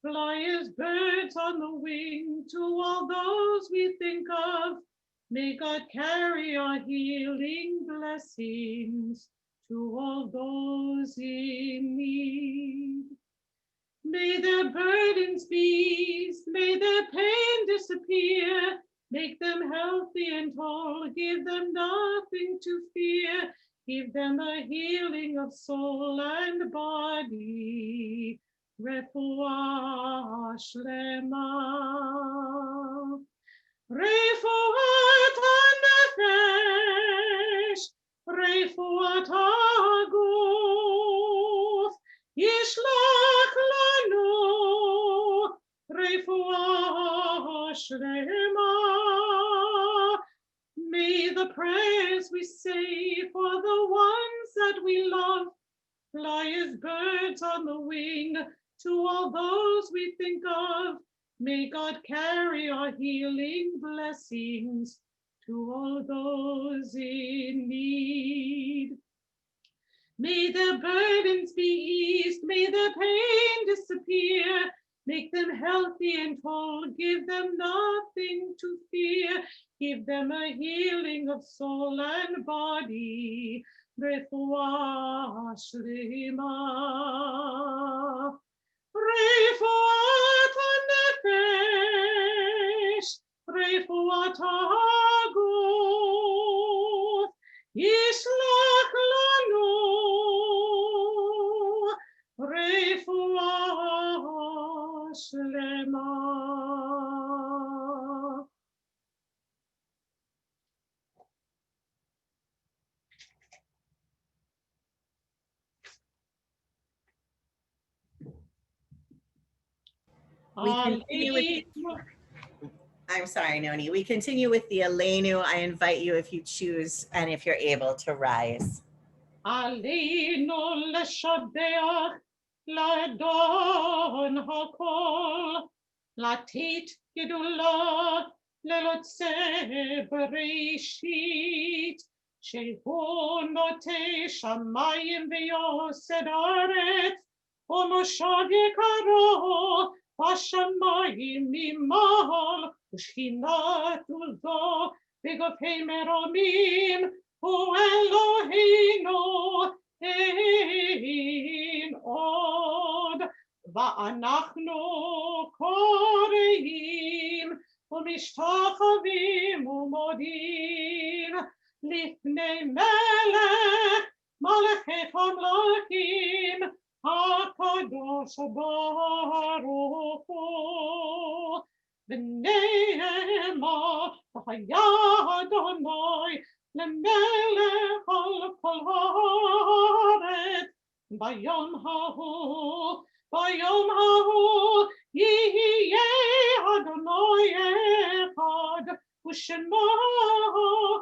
[SPEAKER 9] fly as birds on the wing to all those we think of. May God carry our healing blessings to all those in need. May their burdens be eased, may their pain disappear, make them healthy and whole, give them nothing to fear, give them a healing of soul and body. Refuah shlema. Refuat ha-nefesh, refuat ha-guf, yishlach lanu, refuah shlema. May the prayers we say for the ones that we love fly as birds on the wing to all those we think of. May God carry our healing blessings to all those in need. May their burdens be eased, may their pain disappear, make them healthy and whole, give them nothing to fear, give them a healing of soul and body. Refuah shlema. Refuat ha-nefesh, refuat ha-guf, yishlach lanu, refuah shlema.
[SPEAKER 7] We continue with I'm sorry, Noni. We continue with the Aleinu. I invite you, if you choose and if you're able, to rise.
[SPEAKER 9] Aleinu leshabeach לאדון הכל, לתת גדולה ללוצה בראשית, שהוא נוטה שמיים ויוסד ארץ, ומושב יקרו בשמיים ממעל, ושכינת עוזו בגופי מרומים, הוא אלוהינו אין עוד. ואנחנו קוראים ומשתחווים ומודים לפני מלך מלכי המלכים הקדוש ברוך הוא. ונאמר והיה אדוני למלך על כל הארץ ביום ההוא יהיה אדוני אחד ושמו אחד.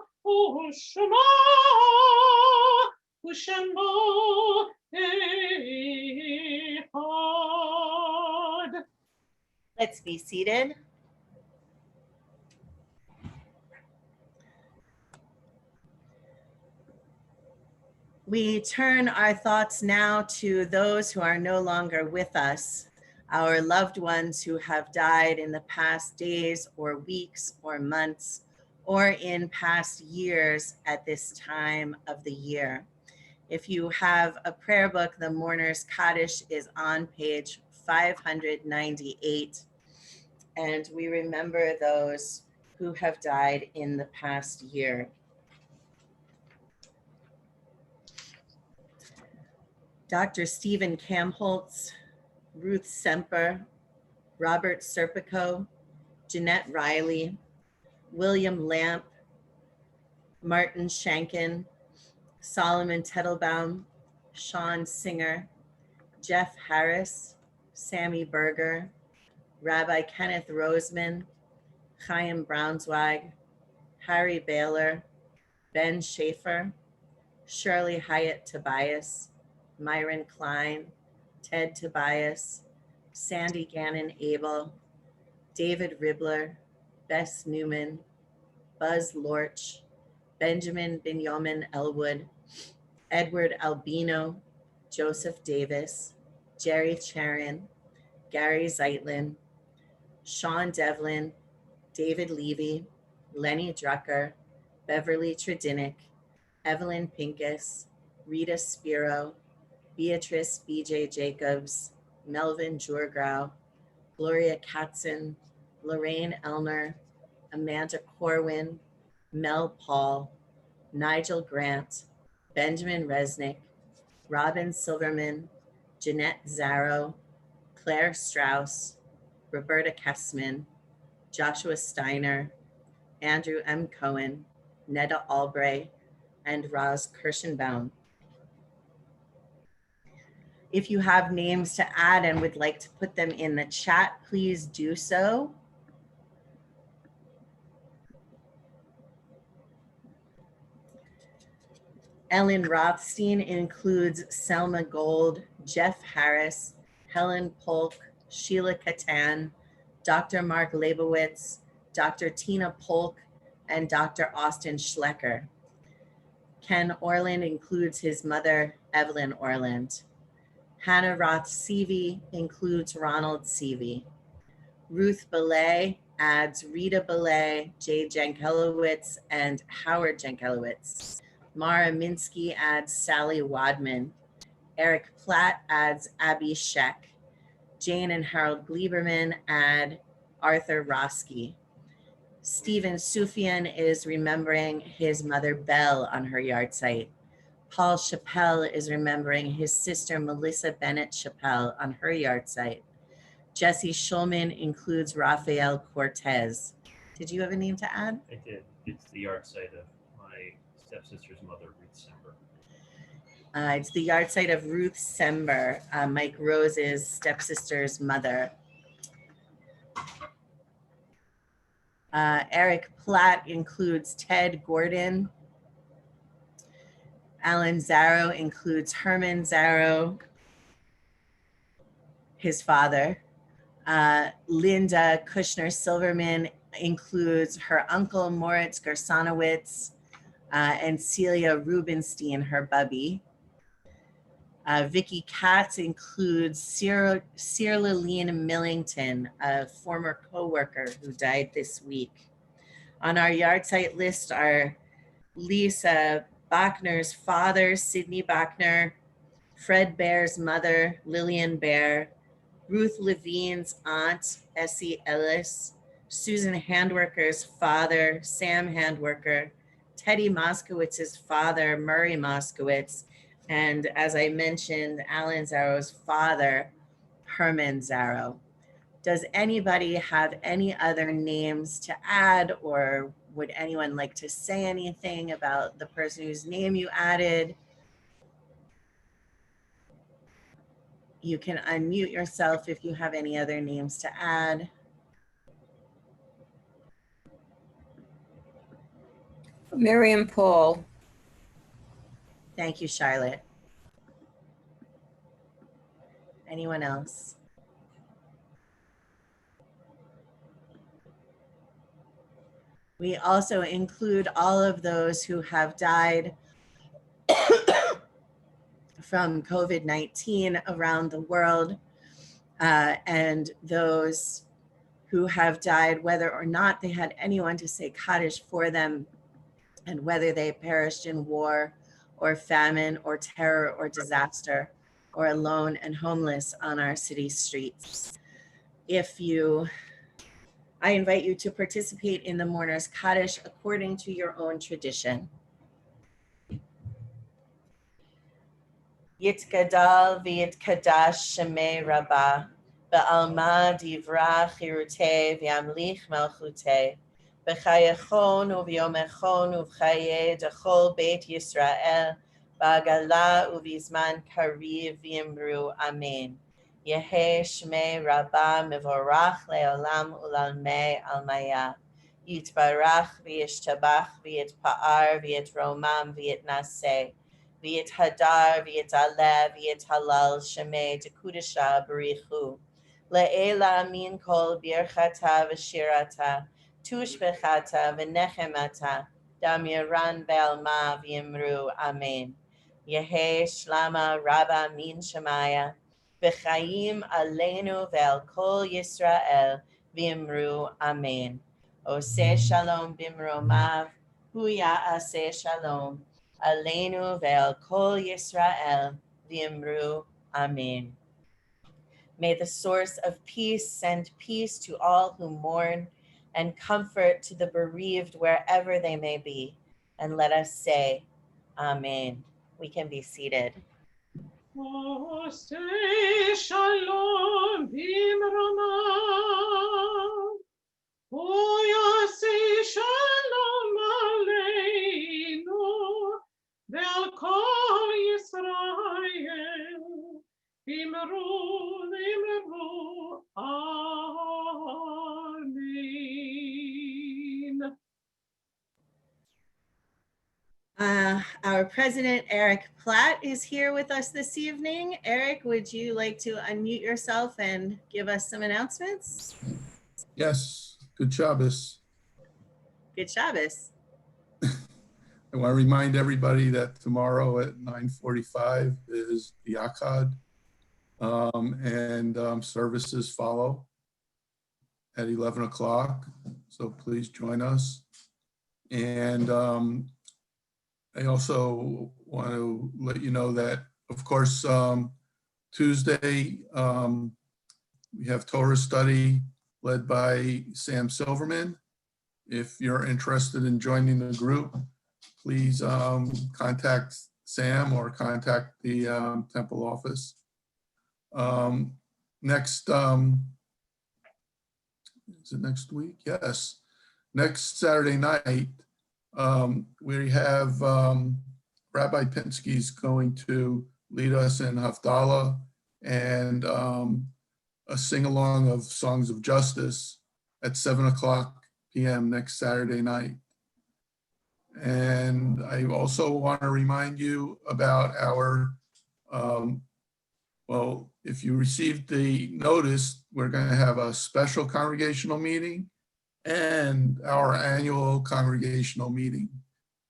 [SPEAKER 7] Let's be seated. We turn our thoughts now to those who are no longer with us, our loved ones who have died in the past days or weeks or months, or in past years at this time of the year. If you have a prayer book, the Mourner's Kaddish is on page 598, and we remember those who have died in the past year. Dr. Stephen Kamholtz, Ruth Semper, Robert Serpico, Jeanette Riley, William Lamp, Martin Shankin, Solomon Tettelbaum, Sean Singer, Jeff Harris, Sammy Berger, Rabbi Kenneth Roseman, Chaim Braunzweig, Harry Baylor, Ben Schaefer, Shirley Hyatt Tobias, Myron Klein, Ted Tobias, Sandy Gannon Abel, David Ribbler, Bess Newman, Buzz Lorch, Benjamin Binyamin Elwood, Edward Albino, Joseph Davis, Jerry Charon, Gary Zeitlin, Sean Devlin, David Levy, Lenny Drucker, Beverly Tredinnick, Evelyn Pincus, Rita Spiro, Beatrice B.J. Jacobs, Melvin Jurgrau, Gloria Katzen, Lorraine Elner, Amanda Corwin, Mel Paul, Nigel Grant, Benjamin Resnick, Robin Silverman, Jeanette Zarrow, Claire Strauss, Roberta Kessman, Joshua Steiner, Andrew M. Cohen, Neda Albright, and Roz Kirschenbaum. If you have names to add and would like to put them in the chat, please do so. Ellen Rothstein includes Selma Gold, Jeff Harris, Helen Polk, Sheila Catan, Dr. Mark Leibowitz, Dr. Tina Polk, and Dr. Austin Schlecker. Ken Orland includes his mother, Evelyn Orland. Hannah Roth Seavey includes Ronald Seavey. Ruth Belay adds Rita Belay, Jay Jankelowitz, and Howard Jankelowitz. Mara Minsky adds Sally Wadman. Eric Platt adds Abby Sheck. Jane and Harold Gleiberman add Arthur Roski. Stephen Sufyan is remembering his mother Belle on her yahrzeit. Paul Chappelle is remembering his sister Melissa Bennett Chappelle on her yahrzeit. Jesse Schulman includes Rafael Cortez. Did you have a name to add?
[SPEAKER 12] I did. It's the yahrzeit of my stepsister's mother, Ruth Sember.
[SPEAKER 7] It's the yahrzeit of Ruth Sember, Mike Rose's stepsister's mother. Eric Platt includes Ted Gordon. Alan Zarrow includes Herman Zarrow. his father. Linda Kushner Silverman includes her uncle Moritz Gersanowitz and Celia Rubenstein, her bubby. Vicky Katz includes Cyrlaline Millington, a former co-worker who died this week. On our yahrzeit list are Lisa Bachner's father, Sidney Bachner, Fred Baer's mother, Lillian Baer, Ruth Levine's aunt, Essie Ellis, Susan Handwerker's father, Sam Handwerker, Teddy Moskowitz's father, Murray Moskowitz, and as I mentioned, Alan Zarrow's father, Herman Zarrow. Does anybody have any other names to add, or would anyone like to say anything about the person whose name you added? You can unmute yourself if you have any other names to add.
[SPEAKER 13] Miriam Paul.
[SPEAKER 7] Thank you, Charlotte. Anyone else? We also include all of those who have died from COVID-19 around the world, and those who have died, whether or not they had anyone to say Kaddish for them, and whether they perished in war or famine or terror or disaster, or alone and homeless on our city streets. I invite you to participate in the Mourner's Kaddish according to your own tradition. Yitgadal v'yitkadash shemei rabbah, ba'alma divra chirutei v'yamlich malchutei, b'chayechon u'v'yomechon u'v'chaye dechol beit Yisrael, ba'agala u'v'zman kariv v'yimru amen. Yehe shmei rabbah mevorach le'olam u'lalmei almaya. Yitbarach v'yishtabach v'yitpa'ar v'yitromam v'yitnaseh. V'yit hadar, v'yit aleh, v'yit halal, shemei dekudesha barichu. Le'ela min kol birchata v'shirata, tushbechata v'nechemata, damiran be'alma v'yimru amen. Yehe shlama rabba min shemaya, v'chaim aleinu ve'al kol Yisrael, v'yimru amen. Oseh shalom bimromav, hu ya'aseh shalom. Aleinu ve'al kol Yisrael v'yimru amen. May the source of peace send peace to all who mourn and comfort to the bereaved wherever they may be. And let us say, amen. We can be seated.
[SPEAKER 9] Oseh shalom bimromav, hu yaseh shalom aleinu ve'al kol Yisrael v'yimru amen.
[SPEAKER 7] Our president, Eric Platt, is here with us this evening. Eric, would you like to unmute yourself and give us some announcements?
[SPEAKER 14] Yes, good Shabbos.
[SPEAKER 7] Good Shabbos.
[SPEAKER 14] I want to remind everybody that tomorrow at 9:45 is the Akkad, and services follow at 11 o'clock. So please join us. And I also want to let you know that, of course, Tuesday, we have Torah study led by Sam Silverman. If you're interested in joining the group, please contact Sam or contact the temple office. Next, is it next week? Yes. Next Saturday night, we have Rabbi Pinsky's going to lead us in Havdalah and a sing-along of Songs of Justice at 7 o'clock p.m. next Saturday night. And I also want to remind you about our, well, if you received the notice, we're going to have a special congregational meeting and our annual congregational meeting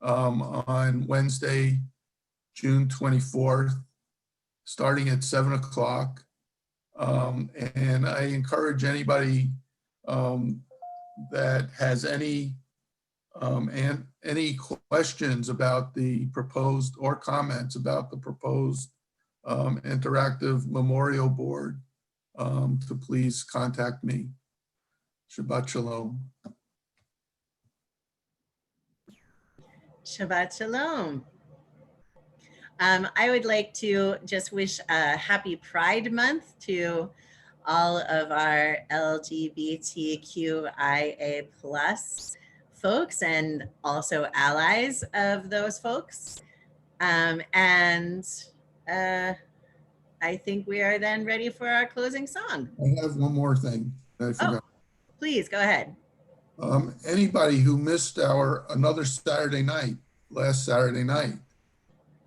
[SPEAKER 14] on Wednesday, June 24th, starting at 7 o'clock. And I encourage anybody that has any questions about the proposed or comments about the proposed interactive memorial board to please contact me. Shabbat Shalom.
[SPEAKER 7] Shabbat Shalom. I would like to just wish a happy Pride Month to all of our LGBTQIA+ folks and also allies of those folks. I think we are then ready for our closing song.
[SPEAKER 14] I have one more thing that I forgot.
[SPEAKER 7] Please go ahead.
[SPEAKER 14] Anybody who missed our another Saturday night, last Saturday night,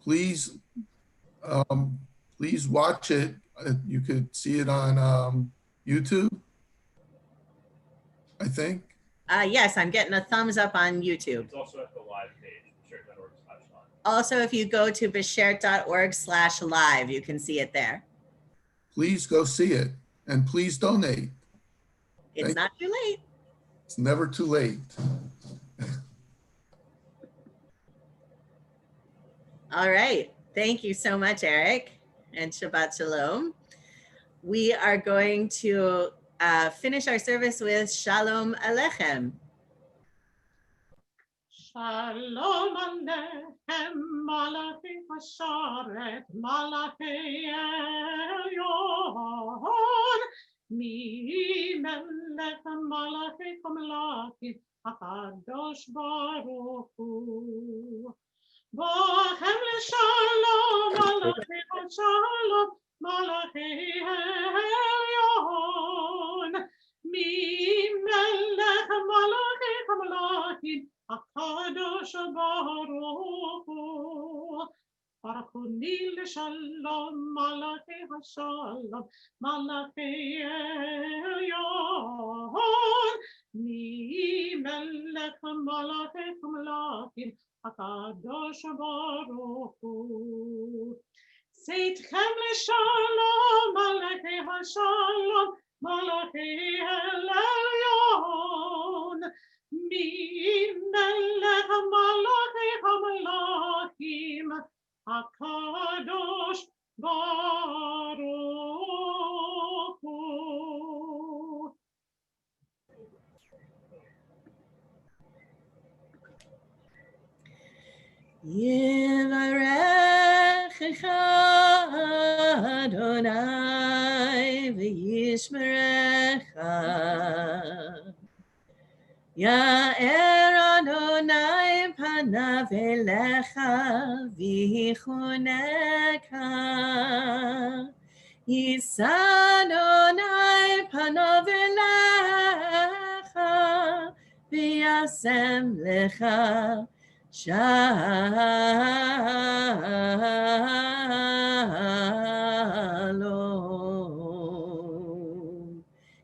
[SPEAKER 14] please watch it. You could see it on YouTube, I think.
[SPEAKER 7] Yes, I'm getting a thumbs up on YouTube.
[SPEAKER 12] It's also at the live page, bashert.org/live.
[SPEAKER 7] Also, if you go to bashert.org/live, you can see it there.
[SPEAKER 14] Please go see it and please donate.
[SPEAKER 7] It's not too late.
[SPEAKER 14] It's never too late.
[SPEAKER 7] All right. Thank you so much, Eric, and Shabbat Shalom. We are going to finish our service with Shalom Aleichem.
[SPEAKER 9] Shalom Aleichem, Malachi Hasharet, Malachi Elyon, Mi Melech Malachi Kamlachi, HaKadosh Baruch Hu. Bochem Shalom, Malachi Hashalom, Malachi Elyon, Mi Melech Malachi Kamlachi, HaKadosh Baruch Hu. Baruchuni l'shalom, Malachi Hashalom, Malachi Elyon, Mi Melech Malachi Kamlachi, HaKadosh Baruch Hu. Seitchem l'shalom, Malachi Hashalom, Malachi Elyon, Mi Melech Malachi HaMelachim, HaKadosh Baruch Hu.
[SPEAKER 7] Yivarechecha Adonai v'yishmerecha. Ya'er Adonai panav elecha v'yichuneka. Yisa Adonai panav elecha v'yasem lecha Shalom.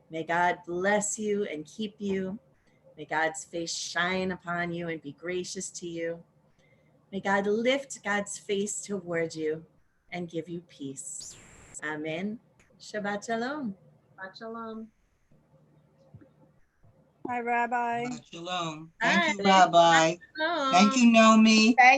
[SPEAKER 7] May God bless you and keep you. May God's face shine upon you and be gracious to you. May God lift God's face toward you and give you peace. Amen. Shabbat Shalom.
[SPEAKER 4] Shabbat Shalom.
[SPEAKER 6] Hi, Rabbi.
[SPEAKER 15] Shalom.
[SPEAKER 7] Hi.
[SPEAKER 15] Thank you, Rabbi.
[SPEAKER 7] Shalom.
[SPEAKER 15] Thank you, Naomi.